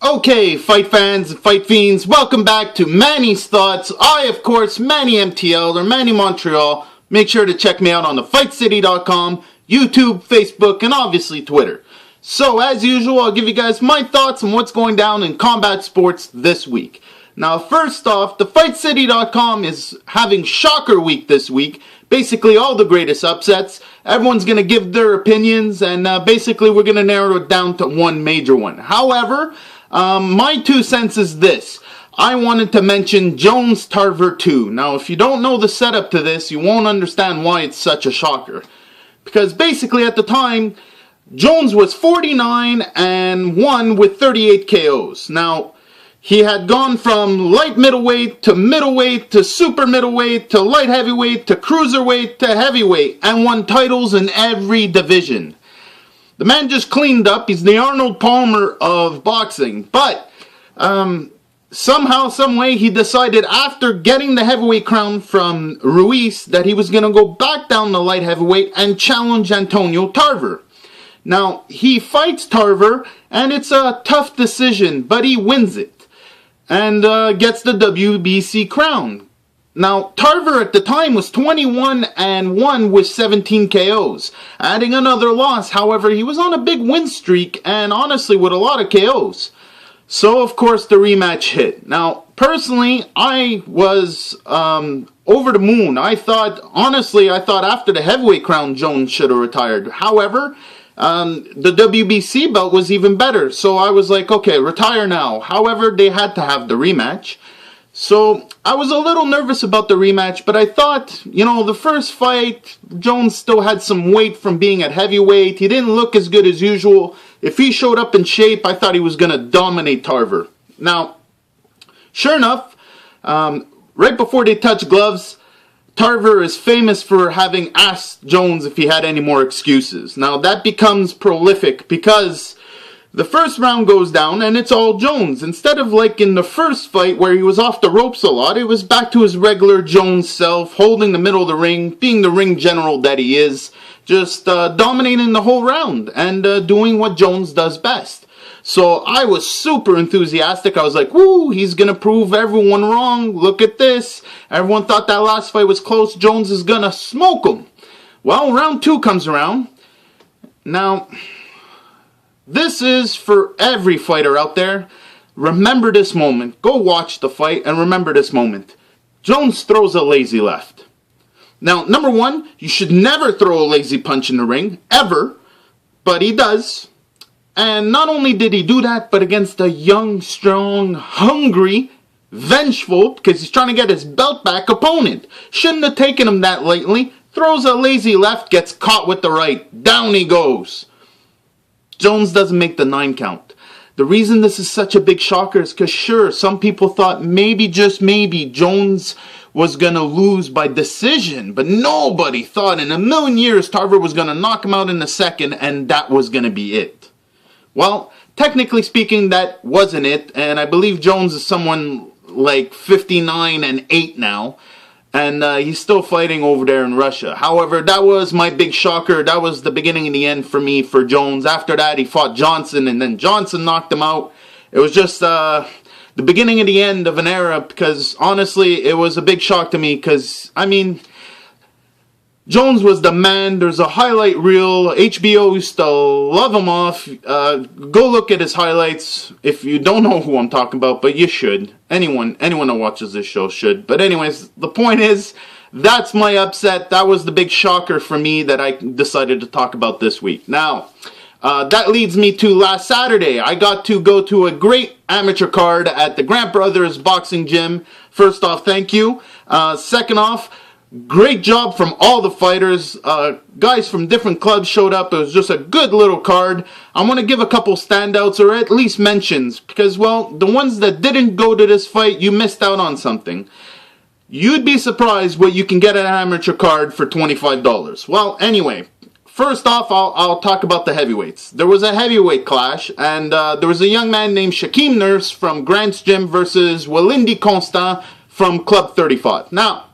Okay, fight fans and fight fiends, welcome back to Manny's Thoughts. I, of course, Manny MTL or Manny Montreal. Make sure to check me out on the FightCity.com, YouTube, Facebook, and obviously Twitter. So, as usual, I'll give you guys my thoughts on what's going down in combat sports this week. Now, first off, the FightCity.com is having Shocker Week this week. Basically, all the greatest upsets. Everyone's going to give their opinions, and basically, we're going to narrow it down to one major one. However, my 2 cents is this. I wanted to mention Jones-Tarver 2. Now, if you don't know the setup to this, you won't understand why it's such a shocker. Because basically, at the time, Jones was 49-1 with 38 KOs. Now, he had gone from light middleweight to super middleweight to light heavyweight to cruiserweight to heavyweight and won titles in every division. The man just cleaned up. He's the Arnold Palmer of boxing. But somehow, someway, he decided after getting the heavyweight crown from Ruiz that he was going to go back down to light heavyweight and challenge Antonio Tarver. Now, he fights Tarver, and it's a tough decision, but he wins it. And gets the WBC crown. Now, Tarver at the time was 21-1 with 17 KOs. Adding another loss, however, he was on a big win streak and honestly with a lot of KOs. So, of course, the rematch hit. Now, personally, I was over the moon. I thought after the heavyweight crown, Jones should have retired. However, the WBC belt was even better, so I was like, okay, retire now. However, they had to have the rematch. So, I was a little nervous about the rematch, but I thought, the first fight, Jones still had some weight from being at heavyweight. He didn't look as good as usual. If he showed up in shape, I thought he was going to dominate Tarver. Now, sure enough, right before they touched gloves, Tarver is famous for having asked Jones if he had any more excuses. Now, that becomes prolific because the first round goes down and it's all Jones. Instead of like in the first fight where he was off the ropes a lot, it was back to his regular Jones self, holding the middle of the ring, being the ring general that he is, just dominating the whole round and doing what Jones does best. So I was super enthusiastic. I was like, woo, he's going to prove everyone wrong. Look at this. Everyone thought that last fight was close. Jones is going to smoke him. Well, round 2 comes around. Now, this is for every fighter out there. Remember this moment. Go watch the fight and remember this moment. Jones throws a lazy left. Now, number 1, you should never throw a lazy punch in the ring, ever. But he does. And not only did he do that, but against a young, strong, hungry, vengeful, because he's trying to get his belt back opponent. Shouldn't have taken him that lightly. Throws a lazy left, gets caught with the right. Down he goes. Jones doesn't make the 9 count. The reason this is such a big shocker is because sure, some people thought maybe, just maybe, Jones was going to lose by decision. But nobody thought in a million years Tarver was going to knock him out in the second and that was going to be it. Well, technically speaking, that wasn't it, and I believe Jones is someone like 59-8 now, and he's still fighting over there in Russia. However, that was my big shocker. That was the beginning and the end for me for Jones. After that, he fought Johnson, and then Johnson knocked him out. It was just the beginning and the end of an era, because honestly, it was a big shock to me, because, Jones was the man. There's a highlight reel. HBO used to love him off. Go look at his highlights if you don't know who I'm talking about, but you should. Anyone that watches this show should. But anyways, the point is, that's my upset. That was the big shocker for me that I decided to talk about this week. Now, that leads me to last Saturday. I got to go to a great amateur card at the Grant Brothers Boxing Gym. First off, thank you. Second off, great job from all the fighters. Guys from different clubs showed up. It was just a good little card. I want to give a couple standouts or at least mentions because, well, the ones that didn't go to this fight, you missed out on something. You'd be surprised what you can get at an amateur card for $25. Well, anyway, first off, I'll talk about the heavyweights. There was a heavyweight clash, and there was a young man named Shaquem Nurse from Grant's Gym versus Walindi Constant from Club 35. Now,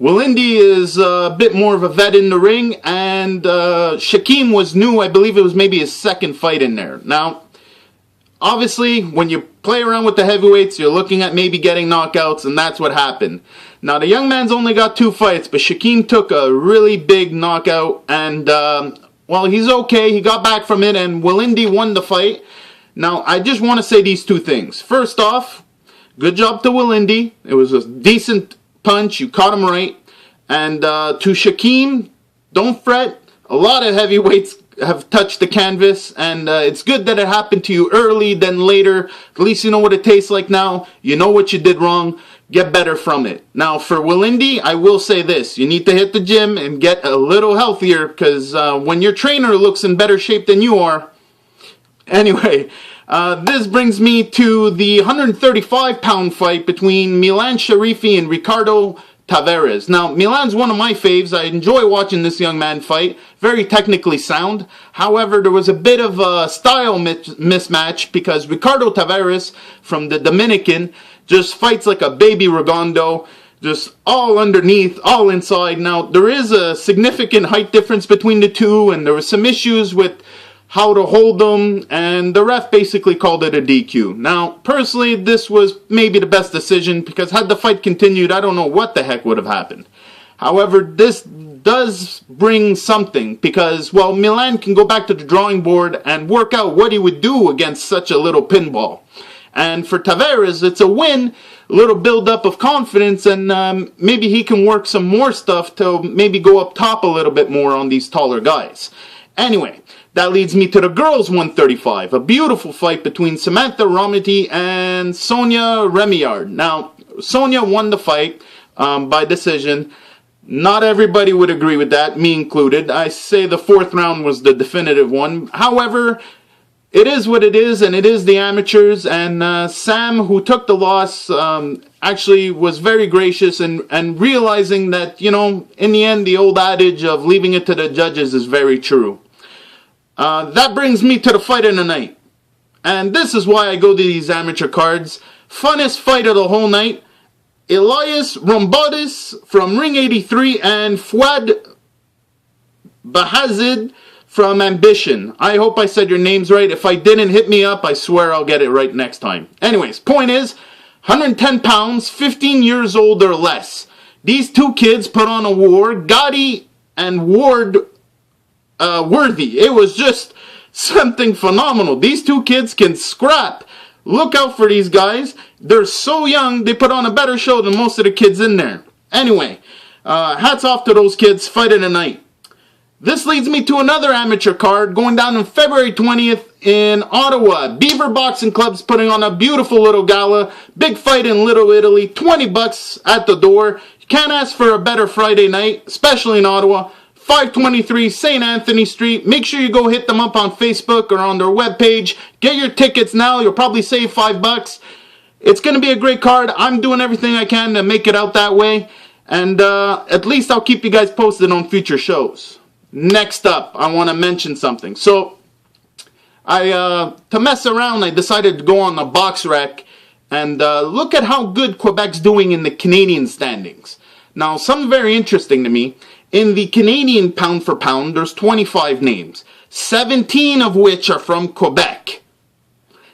Walindi is a bit more of a vet in the ring, and Shaquem was new. I believe it was maybe his second fight in there. Now, obviously, when you play around with the heavyweights, you're looking at maybe getting knockouts, and that's what happened. Now, the young man's only got 2 fights, but Shaquem took a really big knockout, and, well, he's okay. He got back from it, and Willindi won the fight. Now, I just want to say these 2 things. First off, good job to Willindi. It was a decent punch. You caught him right. And to Shaquem, don't fret. A lot of heavyweights have touched the canvas, and it's good that it happened to you early than later. At least you know what it tastes like now. You know what you did wrong. Get better from it. Now, for Willindi, I will say this. You need to hit the gym and get a little healthier, because when your trainer looks in better shape than you are. Anyway, this brings me to the 135-pound fight between Milan Sharifi and Ricardo Tavares. Now, Milan's one of my faves. I enjoy watching this young man fight. Very technically sound. However, there was a bit of a style mismatch because Ricardo Tavares from the Dominican just fights like a baby Redondo. Just all underneath, all inside. Now, there is a significant height difference between the two, and there was some issues with how to hold them, and the ref basically called it a DQ. Now, personally, this was maybe the best decision, because had the fight continued, I don't know what the heck would have happened. However, this does bring something, because, well, Milan can go back to the drawing board and work out what he would do against such a little pinball. And for Tavares, it's a win, a little build-up of confidence, and maybe he can work some more stuff to maybe go up top a little bit more on these taller guys. Anyway, that leads me to the girls 135, a beautiful fight between Samantha Romiti and Sonia Remillard. Now, Sonia won the fight by decision. Not everybody would agree with that, me included. I say the 4th round was the definitive one. However, it is what it is, and it is the amateurs, and Sam, who took the loss, actually was very gracious and realizing that, you know, in the end, the old adage of leaving it to the judges is very true. That brings me to the fight of the night. And this is why I go to these amateur cards. Funnest fight of the whole night. Elias Rombodis from Ring 83 and Fouad Bahazid from Ambition. I hope I said your names right. If I didn't, hit me up. I swear I'll get it right next time. Anyways, point is, 110 pounds, 15 years old or less. These 2 kids put on a war. Gotti and Ward Worthy. It was just something phenomenal. These 2 kids can scrap. Look out for these guys. They're so young, they put on a better show than most of the kids in there. Anyway, hats off to those kids. Fight of the night. This leads me to another amateur card going down on February 20th in Ottawa. Beaver Boxing Club's putting on a beautiful little gala. Big fight in Little Italy. $20 at the door. You can't ask for a better Friday night, especially in Ottawa. 523 St. Anthony Street. Make sure you go hit them up on Facebook or on their webpage. Get your tickets now. You'll probably save $5. It's going to be a great card. I'm doing everything I can to make it out that way. And at least I'll keep you guys posted on future shows. Next up, I want to mention something. So, to mess around, I decided to go on the BoxRec and look at how good Quebec's doing in the Canadian standings. Now, something very interesting to me. In the Canadian pound for pound, there's 25 names, 17 of which are from Quebec.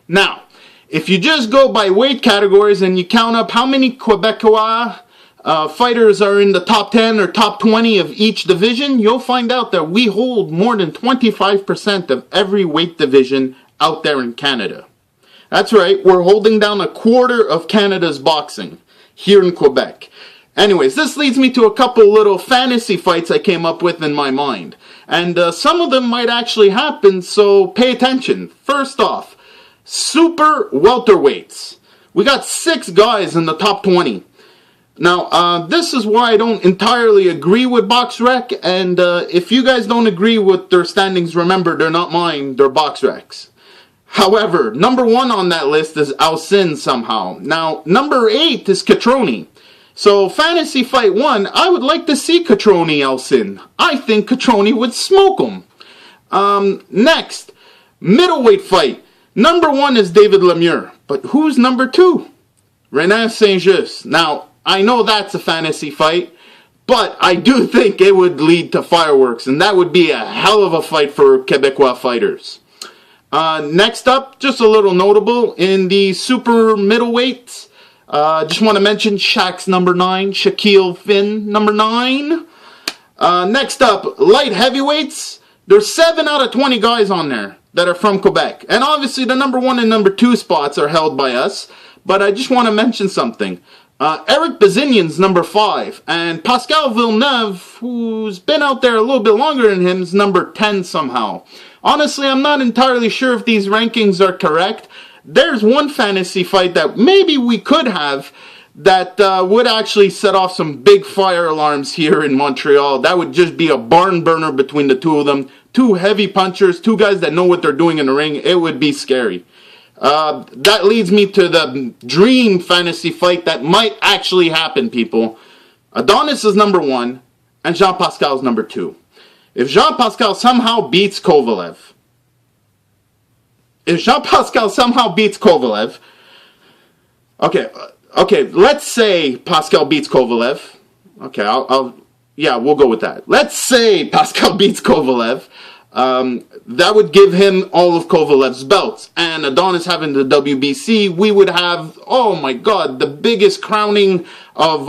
Now, if you just go by weight categories and you count up how many Quebecois fighters are in the top 10 or top 20 of each division, you'll find out that we hold more than 25% of every weight division out there in Canada. That's right, we're holding down a quarter of Canada's boxing here in Quebec. Anyways, this leads me to a couple little fantasy fights I came up with in my mind. And some of them might actually happen, so pay attention. First off, super welterweights. We got 6 guys in the top 20. Now, this is why I don't entirely agree with BoxRec, and if you guys don't agree with their standings, remember, they're not mine, they're BoxRec's. However, number 1 on that list is Alcin somehow. Now, number 8 is Catroni. So, Fantasy Fight 1, I would like to see Catroni Alcin. I think Catroni would smoke him. Next, middleweight fight. Number 1 is David Lemieux. But who's number 2? Renan Saint-Just. Now, I know that's a fantasy fight, but I do think it would lead to fireworks, and that would be a hell of a fight for Quebecois fighters. Next up, just a little notable, in the super middleweights, just want to mention Shaq's number 9, Shaquille Finn, number 9. Next up, light heavyweights. There's 7 out of 20 guys on there that are from Quebec. And obviously the number 1 and number 2 spots are held by us. But I just want to mention something. Eric Bazinian's number 5. And Pascal Villeneuve, who's been out there a little bit longer than him, is number 10 somehow. Honestly, I'm not entirely sure if these rankings are correct. There's one fantasy fight that maybe we could have that would actually set off some big fire alarms here in Montreal. That would just be a barn burner between the two of them. 2 heavy punchers, 2 guys that know what they're doing in the ring. It would be scary. That leads me to the dream fantasy fight that might actually happen, people. Adonis is number 1, and Jean-Pascal is number 2. If Jean-Pascal somehow beats Kovalev, okay, let's say Pascal beats Kovalev. Okay, yeah, we'll go with that. Let's say Pascal beats Kovalev. That would give him all of Kovalev's belts. And Adonis having the WBC, we would have, oh my God, the biggest crowning of,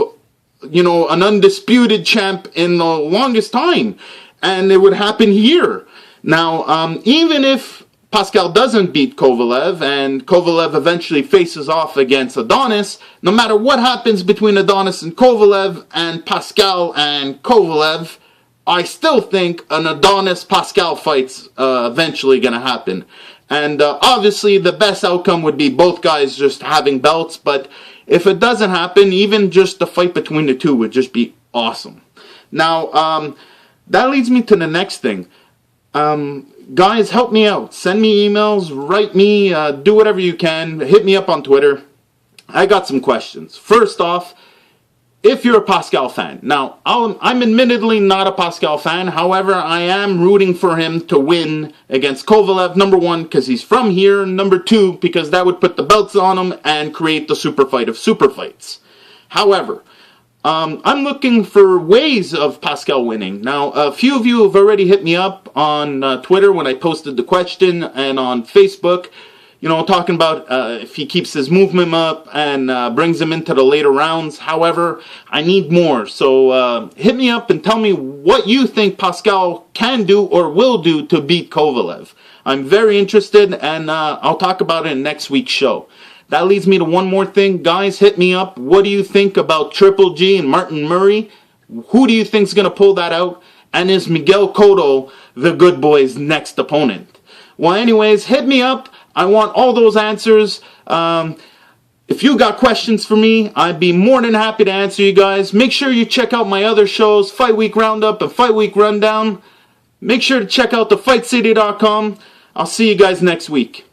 you know, an undisputed champ in the longest time. And it would happen here. Now, even if Pascal doesn't beat Kovalev and Kovalev eventually faces off against Adonis, no matter what happens between Adonis and Kovalev and Pascal and Kovalev, I still think an Adonis-Pascal fight's eventually going to happen. And obviously the best outcome would be both guys just having belts, but if it doesn't happen, even just the fight between the two would just be awesome. Now, that leads me to the next thing. Guys, help me out. Send me emails, write me, do whatever you can. Hit me up on Twitter. I got some questions. First off, if you're a Pascal fan. Now, I'm admittedly not a Pascal fan. However, I am rooting for him to win against Kovalev. Number 1, because he's from here. Number 2, because that would put the belts on him and create the super fight of super fights. However, I'm looking for ways of Pascal winning. Now, a few of you have already hit me up on Twitter when I posted the question, and on Facebook, you know, talking about if he keeps his movement up and brings him into the later rounds. However, I need more. So hit me up and tell me what you think Pascal can do or will do to beat Kovalev. I'm very interested, and I'll talk about it in next week's show. That leads me to one more thing. Guys, hit me up. What do you think about Triple G and Martin Murray? Who do you think is going to pull that out? And is Miguel Cotto the good boy's next opponent? Well, anyways, hit me up. I want all those answers. If you got questions for me, I'd be more than happy to answer you guys. Make sure you check out my other shows, Fight Week Roundup and Fight Week Rundown. Make sure to check out thefightcity.com. I'll see you guys next week.